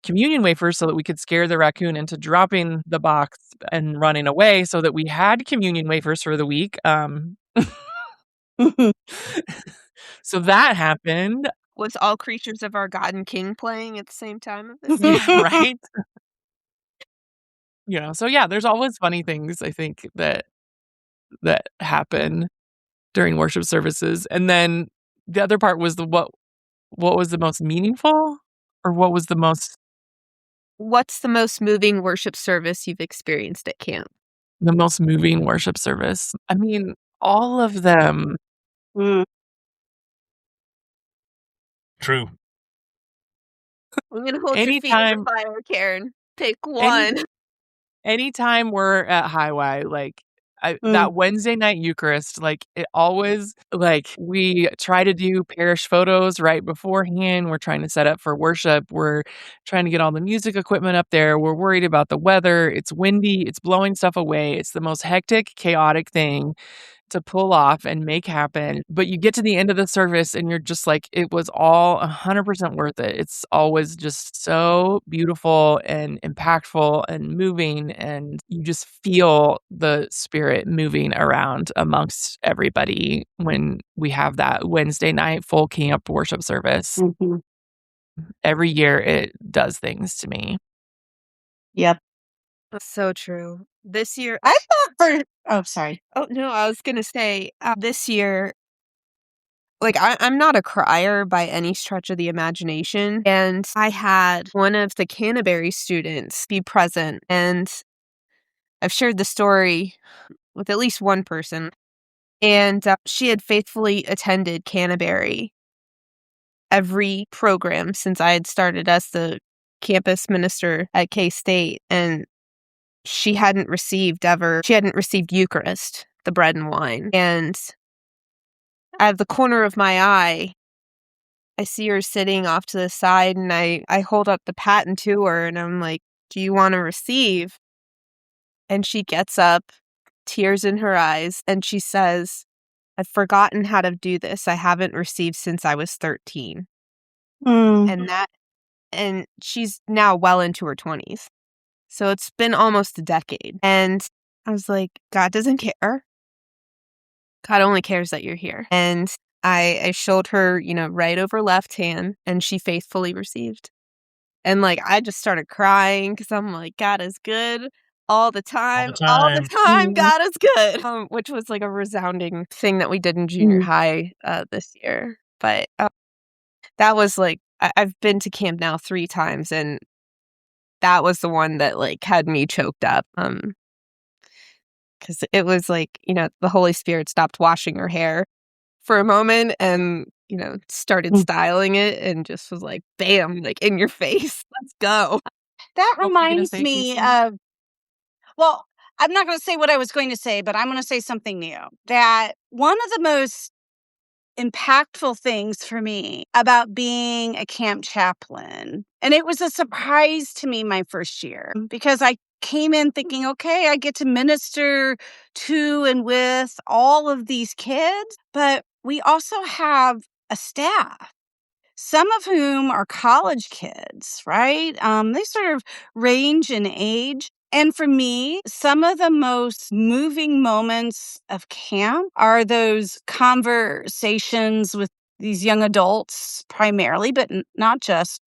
communion wafers, so that we could scare the raccoon into dropping the box and running away, so that we had communion wafers for the week. So that happened. Was All Creatures of Our God and King playing at the same time of this? Yeah, right? So yeah, there's always funny things I think that happen during worship services. And then the other part was what was the most meaningful, or what was the most What's the most moving worship service you've experienced at camp? moving worship service? I mean, all of them. Mm. True. I'm going to hold your feet to the Anytime fire, Karen. Pick any one. anytime we're at Highway, like Mm. that Wednesday night Eucharist, like it always, like we try to do parish photos right beforehand. We're trying to set up for worship. We're trying to get all the music equipment up there. We're worried about the weather. It's windy. It's blowing stuff away. It's the most hectic, chaotic thing to pull off and make happen. But you get to the end of the service and you're just like, it was all 100% worth it. It's always just so beautiful and impactful and moving. And you just feel the spirit moving around amongst everybody when we have that Wednesday night full camp worship service. Mhm. Every year it does things to me. Yep. That's so true. This year, I thought sorry. oh no, I was going to say this year, like I'm not a crier by any stretch of the imagination. And I had one of the Canterbury students be present. And I've shared the story with at least one person. And she had faithfully attended Canterbury every program since I had started as the campus minister at K-State. And she hadn't received Eucharist, the bread and wine. And out of the corner of my eye, I see her sitting off to the side, and I hold up the paten to her, and I'm like, do you want to receive? And she gets up, tears in her eyes, and she says, I've forgotten how to do this. I haven't received since I was 13. Mm. And she's now well into her 20s. So it's been almost a decade. And I was like, God doesn't care. God only cares that you're here. And I showed her, right over left hand, and she faithfully received. And I just started crying because I'm like, God is good all the time. All the time, Mhm. God is good. Which was a resounding thing that we did in junior high this year. But that was I've been to camp now 3 times, and that was the one that had me choked up. Because it was the Holy Spirit stopped washing her hair for a moment and, started Mm. styling it and just was like, bam, in your face. Let's go. That What were you gonna reminds say, me Casey? of, well, I'm not going to say what I was going to say, but I'm going to say something new. That one of the most impactful things for me about being a camp chaplain, and it was a surprise to me my first year, because I came in thinking, okay, I get to minister to and with all of these kids, but we also have a staff, some of whom are college kids, right? They sort of range in age. And for me, some of the most moving moments of camp are those conversations with these young adults, primarily, but not just,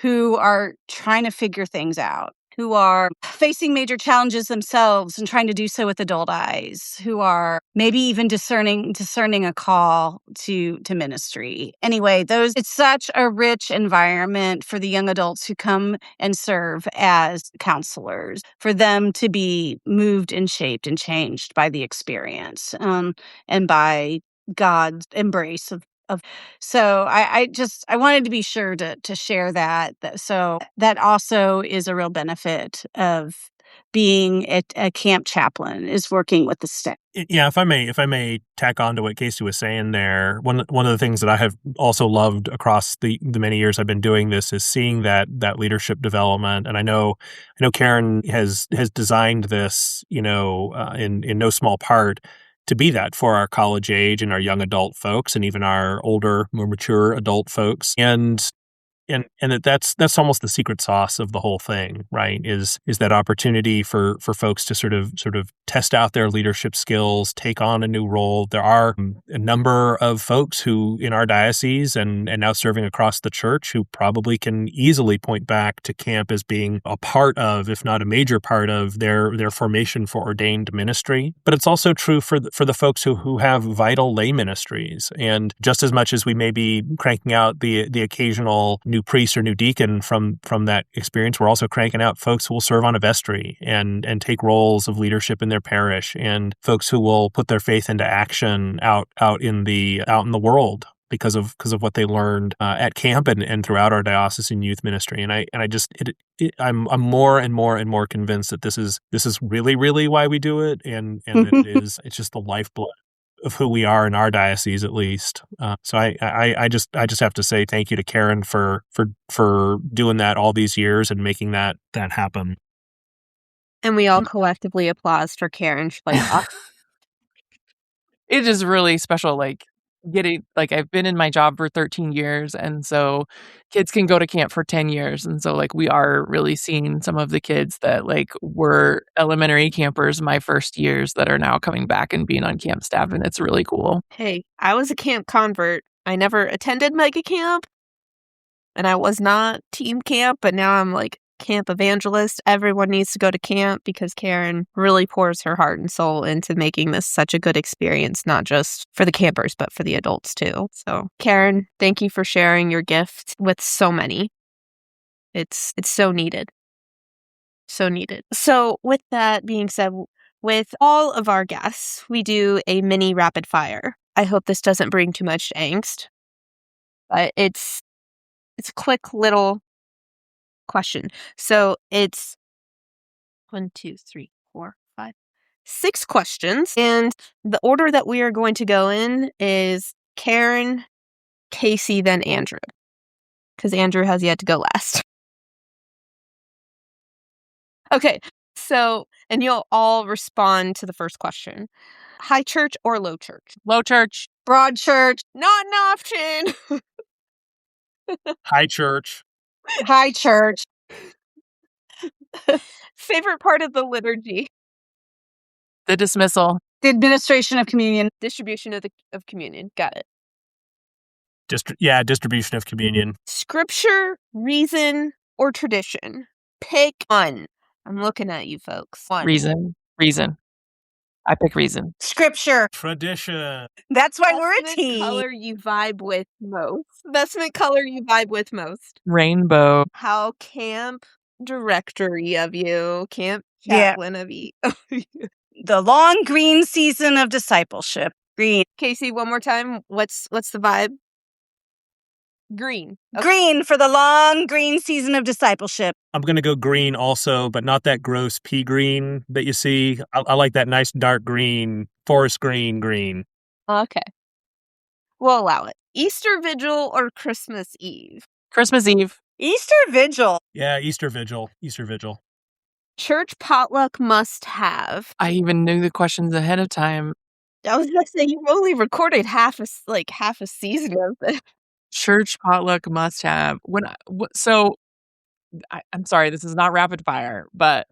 who are trying to figure things out, who are facing major challenges themselves and trying to do so with adult eyes, who are maybe even discerning a call to ministry. Anyway, it's such a rich environment for the young adults who come and serve as counselors, for them to be moved and shaped and changed by the experience, and by God's embrace of. So I wanted to be sure to share that. So that also is a real benefit of being a camp chaplain, is working with the staff. Yeah, if I may tack on to what Casey was saying there, one of the things that I have also loved across the many years I've been doing this is seeing that leadership development. And I know Karen has designed this, in no small part to be that for our college age and our young adult folks and even our older, more mature adult folks. And and that's almost the secret sauce of the whole thing, right? Is that opportunity for folks to sort of test out their leadership skills, take on a new role. There are a number of folks who in our diocese and now serving across the church who probably can easily point back to camp as being a part of, if not a major part of, their formation for ordained ministry. But it's also true for the folks who have vital lay ministries. And just as much as we may be cranking out the occasional new priest or new deacon from that experience, we're also cranking out folks who will serve on a vestry and take roles of leadership in their parish, and folks who will put their faith into action out in the world because of what they learned at camp and throughout our diocesan youth ministry. And I'm more and more convinced that this is really, really why we do it, and that it's just the lifeblood of who we are in our diocese, at least. So I just have to say thank you to Karen for doing that all these years and making that happen. And we all collectively applause for Karen Schleich. It is really special, like I've been in my job for 13 years, and so kids can go to camp for 10 years. And so like we are really seeing some of the kids that like were elementary campers my first years that are now coming back and being on camp staff, and it's really cool. Hey, I was a camp convert. I never attended mega camp, and I was not team camp, but now I'm like camp evangelist. Everyone needs to go to camp because Karen really pours her heart and soul into making this such a good experience, not just for the campers, but for the adults too. So Karen, thank you for sharing your gift with so many. It's so needed. So needed. So with that being said, with all of our guests, we do a mini rapid fire. I hope this doesn't bring too much angst, but it's a quick little question. So it's 1, 2, 3, 4, 5, 6 questions. And the order that we are going to go in is Karen, Casey, then Andrew. Because Andrew has yet to go last. Okay. So, and you'll all respond to the first question. High church or low church? Low church. Broad church. Not an option. High church. High church. Favorite part of the liturgy? The dismissal. The administration of communion. Distribution of communion. Got it. Distribution of communion. Scripture, reason, or tradition? Pick one. I'm looking at you folks. One. Reason. I pick reason. Scripture. Tradition. That's why we're a Vestment team. color you vibe with most. Vestment color you vibe with most. Rainbow. How camp directory of you. Camp Yeah. chaplain of you. The long green season of discipleship. Green. Casey, one more time. What's the vibe? Green. Okay. Green for the long green season of discipleship. I'm going to go green also, but not that gross pea green that you see. I like that nice dark green, forest green. Okay. We'll allow it. Easter Vigil or Christmas Eve? Christmas Eve. Easter Vigil. Yeah, Easter Vigil. Church potluck must have. I even knew the questions ahead of time. I was going to say, you've only recorded half a season of it. Church potluck must have. I'm sorry, this is not rapid fire, but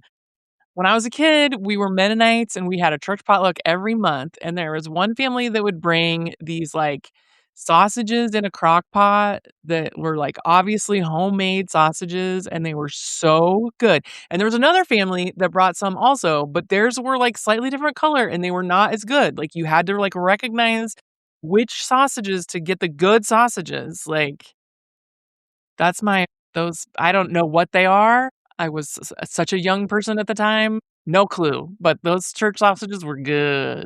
when I was a kid, we were Mennonites and we had a church potluck every month. And there was one family that would bring these like sausages in a crock pot that were like obviously homemade sausages, and they were so good. And there was another family that brought some also, but theirs were like slightly different color and they were not as good. Like you had to like recognize which sausages to get the good sausages. Like I don't know what they are. I was such a young person at the time. No clue. But those church sausages were good.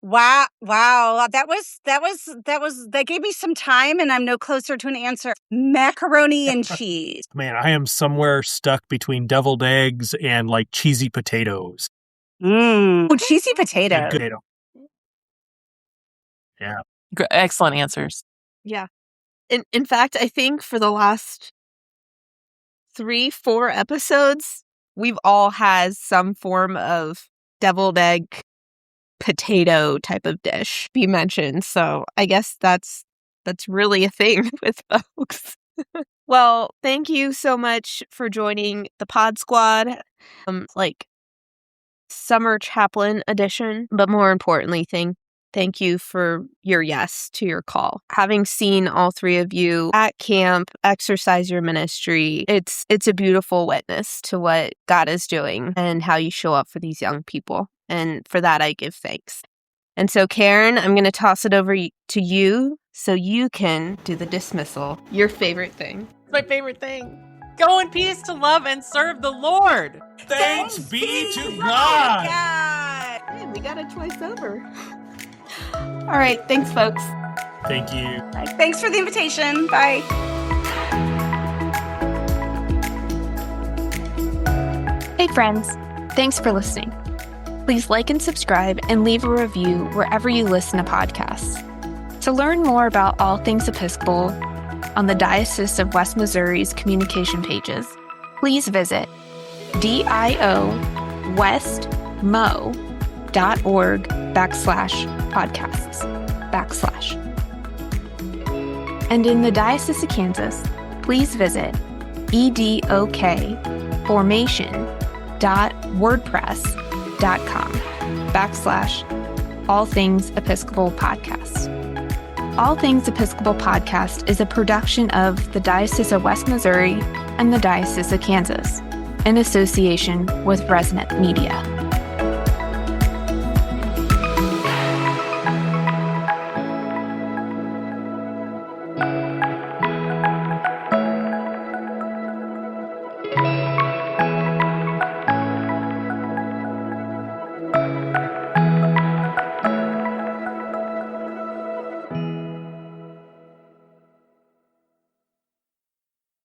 Wow. That gave me some time and I'm no closer to an answer. Macaroni and cheese. Man, I am somewhere stuck between deviled eggs and like cheesy potatoes. Oh, cheesy potato. Potato. Yeah. Excellent answers. Yeah. In fact, I think for the last 3-4 episodes, we've all had some form of deviled egg potato type of dish be mentioned. So I guess that's really a thing with folks. Well, thank you so much for joining the Pod Squad, Summer Chaplain Edition. But more importantly, thank you for your yes to your call. Having seen all three of you at camp exercise your ministry, it's a beautiful witness to what God is doing and how you show up for these young people. And for that, I give thanks. And so, Karen, I'm going to toss it over to you so you can do the dismissal. Your favorite thing. My favorite thing. Go in peace to love and serve the Lord. Thanks be to God. Hey, we got it twice over. All right. Thanks, folks. Thank you. Thanks for the invitation. Bye. Hey, friends. Thanks for listening. Please like and subscribe and leave a review wherever you listen to podcasts. To learn more about All Things Episcopal on the Diocese of West Missouri's communication pages, please visit diowestmo.org/podcasts. And in the Diocese of Kansas, please visit edokformation.wordpress.com/All Things Episcopal Podcast. All Things Episcopal Podcast is a production of the Diocese of West Missouri and the Diocese of Kansas, in association with Resonant Media.